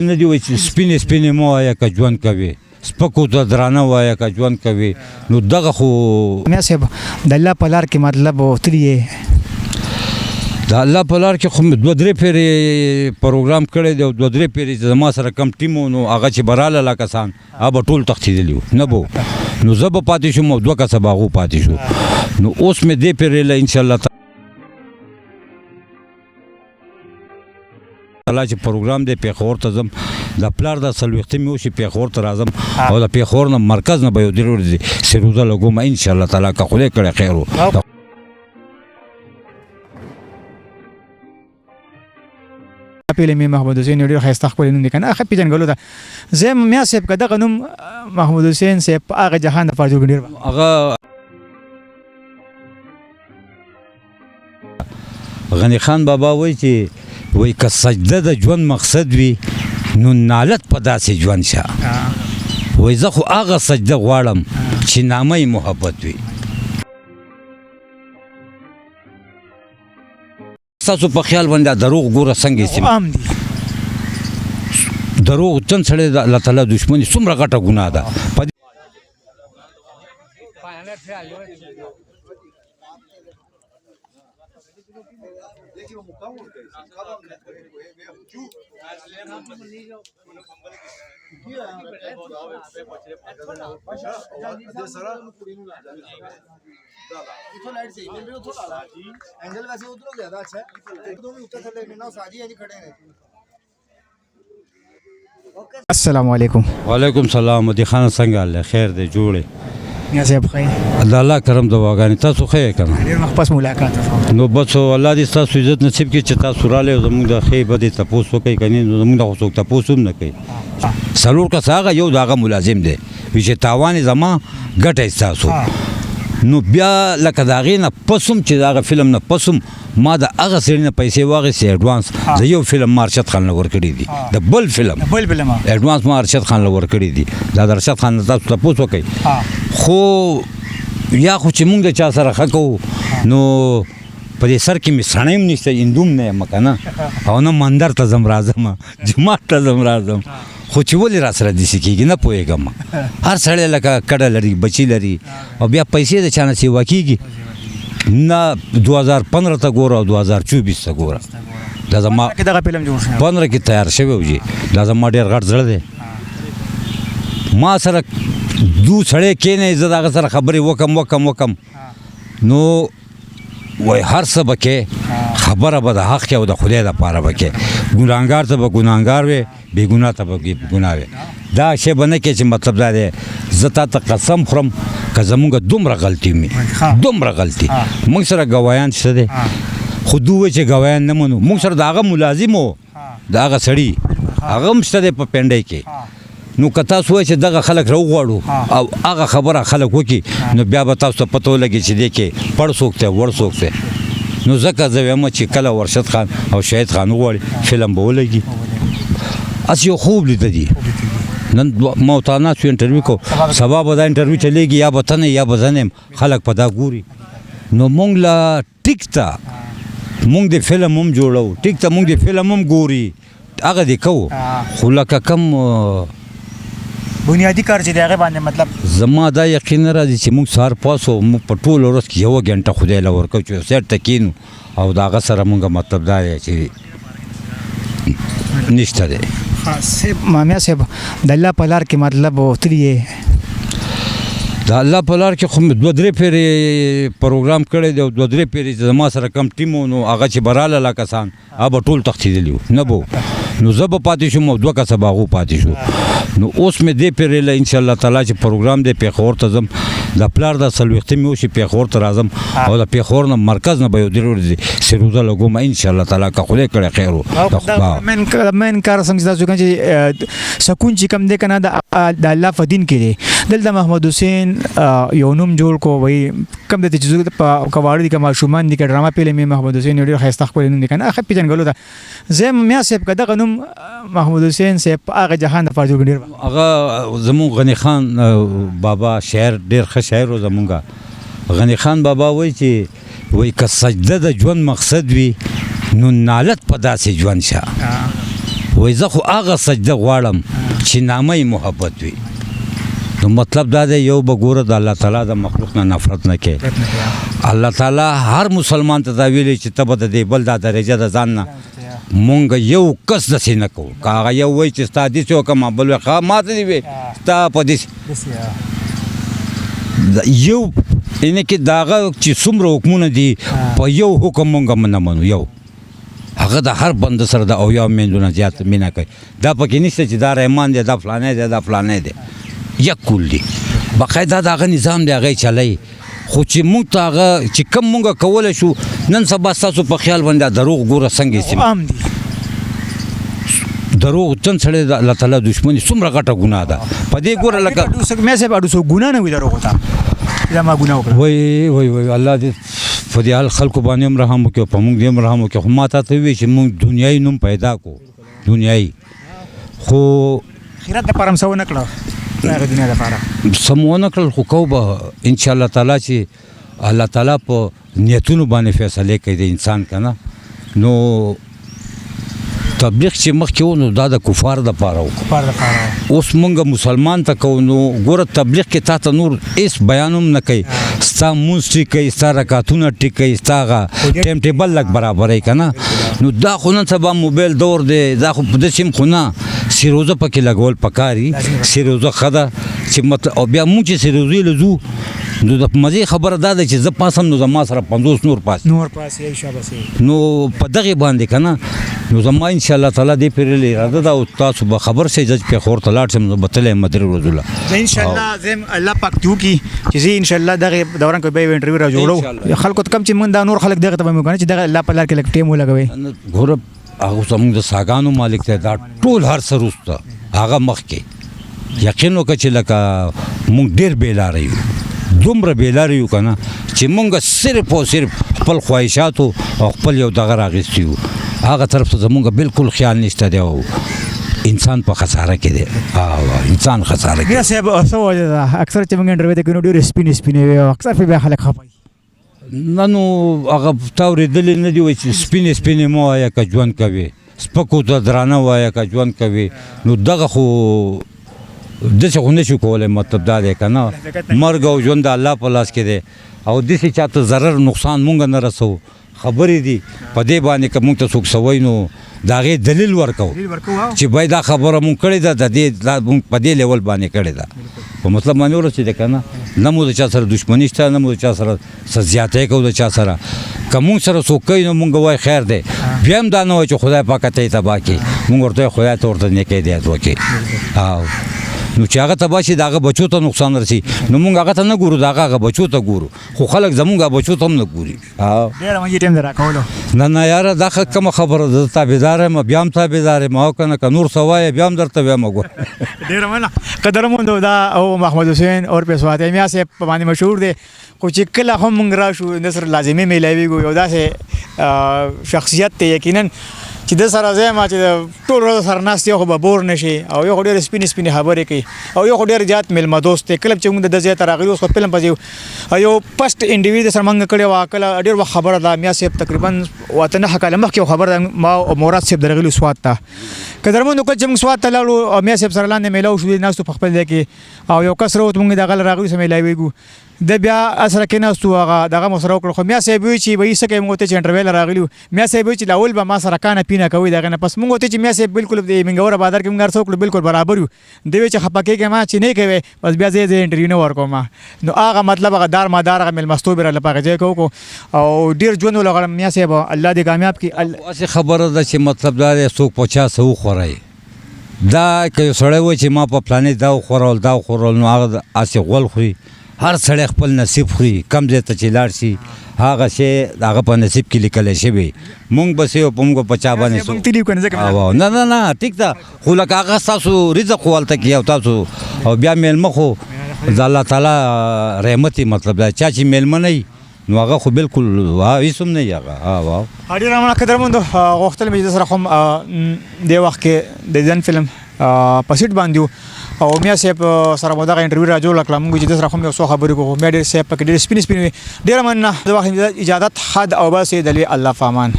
نه دی وایي چې سپینې سپینې مه وایه که ژوند کوي سپکو ته درانه وایه که ژوند کوي نو دغه خو میا صاحب د الله په لار کې مطلب تللی د الله په لار کې خو مې دوه درې پیرې پروګرام کړی دی او دوه درې پیرې چې زما سره کم ټیم و نو هغه چې به راله لا کسان هغه به ټول تښتېدلي وو نه به نو زه به پاتې شوم او دوه کسه به هغو پاتې شو نو اوس مې دې پیرې له انشاءالله تعالی چې پروګرام دی پېښور ته ځم د پلار د څلوېښتمې وشي پېښور ته راځم او د پېښور نه مرکز نه به یو درې ورځې سروزه لګوم انشاءالله تعالی که خدای کړی خیر و پیله می محمود حسین ډېر ښایسته ښکلی نوم دی که نه ښه پېژنګلو ده زه میا صاحب که دغه نوم محمود حسین صاحب په هغه جهان دپاره جوړ کړي ډېر هغه غني خان بابا وایي چې وایي که سجده د ژوند مقصد وي نو نالت په داسې ژوند شه وایي زه خو هغه سجده غواړم چې نامه یې محبت وي ستاسو په خیال باندې دروغ ګوره څنګه عام دي دروغ چند سړی د الله تعالی دشمني څومره غټه ګناه ده السلام علیکم وعلیکم سلام مدي خان څنګه الله خیر دی جوړې میا صاحب خیر د الله کرم دواګانې تاسو ښه یې که نه ډېر وخت پس ملاقات وشو نو بس الله دې ستاسو عزت نصیب کړي چې تاسو رالی او زموږ د ښې بدې تپوس وکړئ که نه نو زموږ نه خو څوک تپوس هم نه کوي څلور کسه هغه یو د هغه ملازم دی وي چې تاوان یې زما ګټه یې ستاسو نو بیا لکه د هغې نه پس هم چې د هغه فلم نه پس هم ما د هغه سړي نه پیسې واخیستې ایډوانس د یو فلم ما ارشد خان له ورکړي دي د بل فلم ایډوانس ما ارشد خان له ورکړي دي دا د ارشد خان نه تاسو تپوس وکړئ خو یا خو چې مونږ د چا سره ښه کوو نو په دې سر کې مې سړی هم نشته هندو هم نه یم که نه او نه مندر ته ځم راځم جومات ته ځم راځم خو چې ولې را سره داسې کېږي نه پوهېږم هر سړی لکه کډه لري بچي لري او بیا پیسې د چا نه سیوا کېږي نه 2015 ته ګوره او 2024 ته ګوره دا زما 15 کې تیار شوی و جي دا زما ډېر غټ زړه دی ما سره دو سړی کېنی زه د هغه سره خبرې وکم نو وایي هر څه به کې خبره به د حق کې او د خدای دپاره به کې ګناهګار ته به ګناهګار وې بې ګناه ته به ګناه وې دا شی به نه کې چې مطلب دا دی زه تا ته قسم خورم که زمونږ دومره غلطي مې دومره غلطي موږ سره ګوایان شته دی خو دوی وایي چې ګوایان نه منو موږ سره د هغه ملازم و د هغه سړي هغه هم شته دی په پنډۍ کې نو که تاسو وایئ چې دغه خلک راوغواړو او هغه خبره خلک وکړي نو بیا به تاسو ته پته ولګي چې دې کې پړ څوک دی وړ څوک دی نو ځکه زه وایم چې کله ورشد خان او شهید خان وغواړي فلم به ولګي هسې یو خوب لیده دي نن ما ورته ناست یو انټرویو کوو سبا به دا انټرویو چلېږي یا به ته نه یا به زه نه یم خلک په دا ګوري نو مونږ له ټیک ته مونږ د فلم هم جوړو ټیک ته مونږ د فلم هم ګوري هغه دې کوو خو لکه کم بنیادی کار چې دی هغې باندې مطلب زما دا یقین نه راځي چې موږ سهار پاسو موږ په ټوله ورځ کې یوه ګنټه خدای له ورکوو چې یو سیټ ته کښېنو او د هغه سره مونږ مطلب دا دی چې نشته دی مامیا صاحب د الله په لار کې مطلب تللی د الله په لار کې خو مې دوه درې پیرې پروګرام کړی دی او دوه درې پیرې چې زما سره کم ټیم و نو هغه چې به راله لا کسان هغه به ټول تښتېدلي وو نه به نو زه به پاتې شوم او دوه کسه به هغو پاتې شو نو اوس مې دې پیرې له انشاءالله تعالی چې پروګرام دی پېښور ته ځم د پلار د څلوېښتمې وشي پېښور ته راځم او د پېښور نه مرکز نه به یو درې ورځې سروزه لګوم انشاءالله تعالی که خدای کړی خیر و مین کار څنګه چې تاسو کوئ چې سکون چې کوم دی که نه د الله په دین کې دی دلته محمود حسین یو نوم جوړ کو وایي کوم دی چې په کواړه دي که ماشومان دي که ډرامه پیلې مې محمود حسین یو ډېر ښایسته ښکلی نوم دی که نه ښه پېژنګلو ده زه میا صاحب که دغه نوم محمود حسین صاحب په هغه جهان دپاره جوړ کړي هغه زمونږ غني خان بابا شاعر ډېر ښه شاعر و زمونږ غني خان بابا وایي چې وایي که سجده د ژوند مقصد وي نو نالت په داسې ژوند شه وای زه خو هغه سجده غواړم چې نامه یې محبت وي. نو مطلب دا دی یو به ګوره د الله تعالی د مخلوق نه نفرت نه کوي. الله تعالی هر مسلمان ته دا ویلی چې ته به د دې بل دا درجه د ځان نه مونږ یو کس داسې نه کوو. که هغه یو وایي چې ستا داسې وکړم بل وایي ښه ما ته دې وې ستا په داسې یو یعنې کې د هغه چې څومره حکمونه دي په یو حکم مونږ نه منو. یو هغه د هر بنده سره د اویا میندونه زیات مینه کوي. دا پکې نشته چې دا رحمان دی دا فلانی دی دا فلانی دی. یک کول دی باقاعده د هغه نظام دی هغه چلی. خو چې مونږ ته هغه چې کم مونږ کولی شو نن سبا ستاسو په خیال باندې دروغ ګوره څنګه عام دي. دروغ چند سړی د الله تعالی دشمني څومره غټه ګناه ده. په دې ګوره لکه مې صاحب اډو سو ګناه نه وي دروغ ته دا ما ګناه وکړه. وای الله دې په دې حال خلکو باندې هم رحم وکړي په موږ دې هم رحم وکړي. خو ما ته وایي چې موږ دنیایي نوم پیدا کو دنیایي خو خیرات لپاره هم څه ونه کړه هغه دنیا لپاره سمونه کړل خو کو به ان شاء الله تعالی چې الله تعالی په نیتونو باندې فیصله کوي د انسان کنه. نو تبلیغ چې مخکې و نو دا د کفار دپاره و. اوس مونږ مسلمان ته کوو نو ګوره تبلیغ کې تا ته نور هېڅ بیان هم نه کوي. ستا مونځ ټیک کوي ستا رکعتونه ټیک کوي ستا هغه ټایم ټیبل لږ برابروي که نه. نو دا خو نن سبا موبایل دور دی دا خو داسې هم خو نه سیروزه پکې لګول پکار وي. سیروزه ښه ده چې مطلب او بیا مونږ چې سیروزې له ځو نو د مزې خبره دا ده چې زه پاسم نو زما سره 50 نور پاس نو په دغې باندې که نه نو زما انشاءالله تعالی دې پیرلې اراده ده او تاسو به خبر شئ زه چې پېښور ته لاړ شم نو به تللی یم درې ورځو له انشاءالله زم الله پاک دې وکړي چې زه انشاءالله دغې دوران کې به یو انټرویو را جوړو خلکو ته کم چې موږ دا نور خلک دغه ته به مې وکړو چې دغه الله په لار کې لږ ټیم ولګوئ. ګوره هغه زموږ د ساګانو مالک دی دا ټول هر څه وروسته هغه مخکې یقین وکړه چې لکه موږ ډېر بېلاره یو دومره بېلاره یو که نه چې موږ صرف او صرف خپل خواهشاتو او خپل یو دغه راغېستي یو هغه طرف ته زموږ بالکل خیال نشته دی او انسان په خساره کې دی. انسان خساره کې بیا صاحب څه وجه ده اکثر چې موږ انټرویو ته کوو ډېرې سپینې سپینې وي او اکثر پرې بیا خلک خفه وي. نه نو هغه تا اورېدلې نه دي وایي چې سپینې سپینې مه وایه که ژوند کوې سپکو ته درانه وایه که ژوند کوې نو دغه خو داسې خو نه شو کولی مطلب دا دی که نه مرګ او ژوند د الله په لاس کې دی او داسې چاته ضرر نقصان مونږ نه رسوو خبرې دي په دې باندې که مونږ ته څوک څه وایي نو د هغې دلیل ورکوو چې بای دا خبره مونږ کړې ده د دې مونږ په دې لیول باندې کړې ده په مطلب باندې ورسېده که نه نه مو د چا سره دشمني شته نه مو د چا سره څه زیاتی کوو د چا سره که مونږ سره څوک کوي نو مونږ وایي خیر دی بیا هم دا نه وایي چې خدای پاکه ته یې تباه کړي مونږ ورته وایي خدای ته ورته نیکۍ هدایت وکړي نو چې هغه تباه شي د هغه بچو ته نقصان رسي نو مونږ هغه ته نه ګورو د هغه بچو ته ګورو خو خلک زمونږ بچو ته هم نه ګوري. نه نه یاره دا کومه خبره ده تابعدار یم بیا هم تابعدار یم او که نه که نور څه وایې بیا هم درته وایم ګوره. ډېره مننه قدرمندو دا او محمد حسین اور پیسوا تیمیا صاحب په باندې مشهور دی خو چې کله هم موږ راشو نصر لازمي میلاویږو یو داسې شخصیت دی یقینا چې د سره ځای ما چې ټول ورځ سره ناست یو خو به بور نه شي او یو خو ډېرې سپینې سپینې خبرې کوي او یو خو ډېر زیات میلمه دوست دی. کله چې موږ د ځای ته راغلي اوس خو فلم پسې یو فسټ انډیویډ سره موږ کړې وه کله ډېر وخت خبره ده میا صاحب تقریبا اته نهه کاله مخکې یو خبره ده ما او مراد صاحب درغلي سوات ته که درمندو کله چې موږ سوات ته لاړو او میا صاحب سره لاندې میلاو شو ناستو په خپل ځای کې او یو کس راوت موږ دغه راغلو سره میلاویږو د بیا سره کېناستو هغه دغه مو سره وکړو خو میا صاحب وایي چې وایي څه کوي موږ ته چې انټرویو راغلي میا صاحب وایي چې لاول به ما سره کانه پینه کوي دغه نه پس موږ ته چې میا صاحب بالکل د منګوره بازار کې موږ هر څه وکړو بالکل برابر یو دی وایي چې خفه کېږې ما چې نه کوي بس بیا زه انټرویو نه ورکوم نو هغه مطلب هغه دار مدار هغه میلمستوب را لپاره ځای کوو او ډېر ژوند ولغړم میا صاحب الله دې کامیاب کړي. هسې خبره ده چې مطلب دا دی څوک په چا څه وخورئ دا که یو سړی وایي چې ما په فلانې دا وخورول دا وخورول نو هغه هسې غول خوري هر سړی خپل نصیب خوري کم ځای ته چې لاړ شي هغه شی د هغه په نصیب کې لیکلی شوی مونږ به سې په موږ په چا باندې نه نه نه ټیک ده خو لکه هغه ستاسو رزق خو هلته کې او تاسو او بیا میلمه خو د الله تعالی رحمت مطلب دا چا چې میلمه نه وي نو هغه خو بالکل هېڅ هم نه وي هغه ډېر مننه قدرمندو غوښتل مې چې سره خو دې وخت کې د ځن فلم په سیټ باندې او میا صاحب سره مو دغه انټرویو را جوړ کړه موږ چې د سره هم یو څو خبرې کوو میا ډېر صاحب پکې ډېر سپینې سپینې ډېره مننه د وخت اجازت حد او بس د الله فامان.